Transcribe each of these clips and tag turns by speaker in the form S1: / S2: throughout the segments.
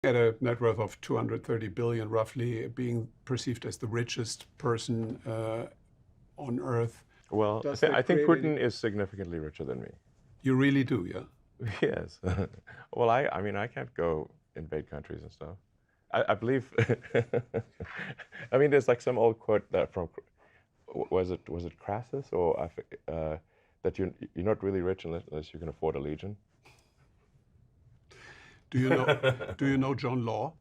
S1: had a net worth of 230 billion, roughly, being perceived as the richest person on Earth.
S2: Well, I think Putin is significantly richer than me.
S1: You really do, yeah?
S2: Yes. Well, I mean, I can't go invade countries and stuff. I believe, I mean, there's like some old quote that from, was it Crassus, or that you're not really rich unless you can afford a legion.
S1: Do you know John Law?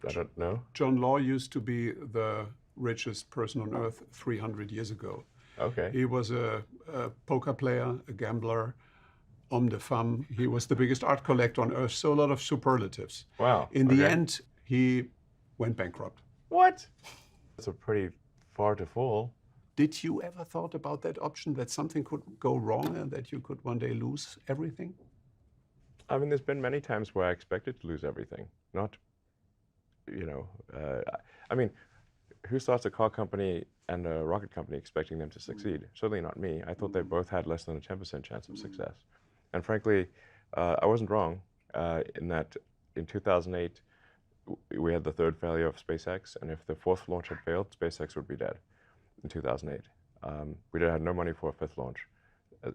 S2: I don't know.
S1: John Law used to be the richest person on Earth 300 years ago.
S2: Okay.
S1: He was a poker player, a gambler, homme de femme. He was the biggest art collector on Earth, so a lot of superlatives.
S2: Wow.
S1: In the end, he went bankrupt.
S2: What? That's a pretty far to fall.
S1: Did you ever thought about that option, that something could go wrong and that you could one day lose everything?
S2: I mean, there's been many times where I expected to lose everything. Not, you know, I mean, who starts a car company and a rocket company expecting them to succeed? Certainly not me. I thought they both had less than a 10% chance of success. And frankly, I wasn't wrong in that in 2008, we had the third failure of SpaceX, and if the fourth launch had failed, SpaceX would be dead in 2008. We had no money for a fifth launch.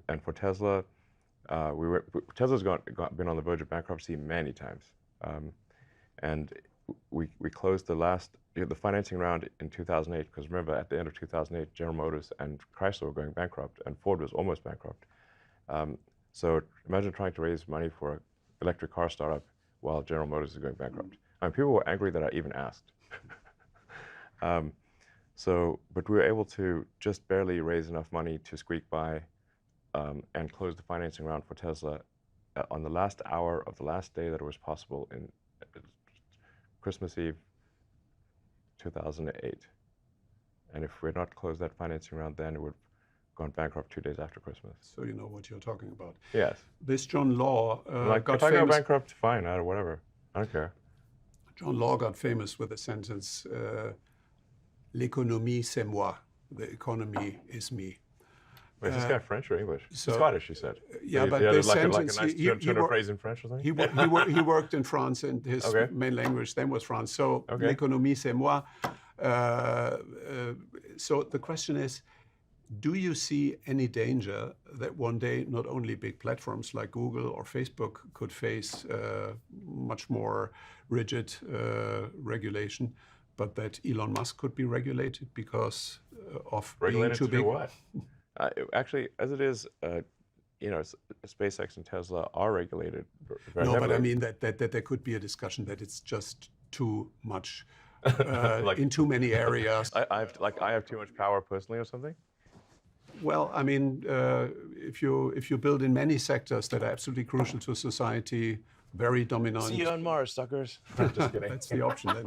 S2: And for Tesla, Tesla's been on the verge of bankruptcy many times. And we closed the financing round in 2008, because remember, at the end of 2008, General Motors and Chrysler were going bankrupt, and Ford was almost bankrupt. So imagine trying to raise money for an electric car startup while General Motors is going bankrupt. I mean, people were angry that I even asked. But we were able to just barely raise enough money to squeak by and close the financing round for Tesla on the last hour of the last day that it was possible in Christmas Eve 2008. And if we had not closed that financing round then, it would have gone bankrupt 2 days after Christmas.
S1: So you know what you're talking about.
S2: Yes.
S1: This John Law got
S2: if I
S1: famous.
S2: go bankrupt, fine, whatever. I don't care.
S1: John Law got famous with the sentence, "L'économie, c'est moi." The economy is me.
S2: Wait, is this guy French or English? Scottish, he said.
S1: Yeah, but the sentence,
S2: like a nice turn of phrase in French or something?
S1: He worked in France, and his main language then was France. So, l'économie, c'est moi. So the question is, do you see any danger that one day not only big platforms like Google or Facebook could face much more rigid regulation, but that Elon Musk could be regulated because of being too big?
S2: What? Actually, as it is, you know, SpaceX and Tesla are regulated very heavily.
S1: But I mean that there could be a discussion that it's just too much in too many areas.
S2: I have too much power personally or something?
S1: Well, I mean, if you build in many sectors that are absolutely crucial to society, very dominant.
S2: See you on Mars, suckers. Just kidding.
S1: That's the option then.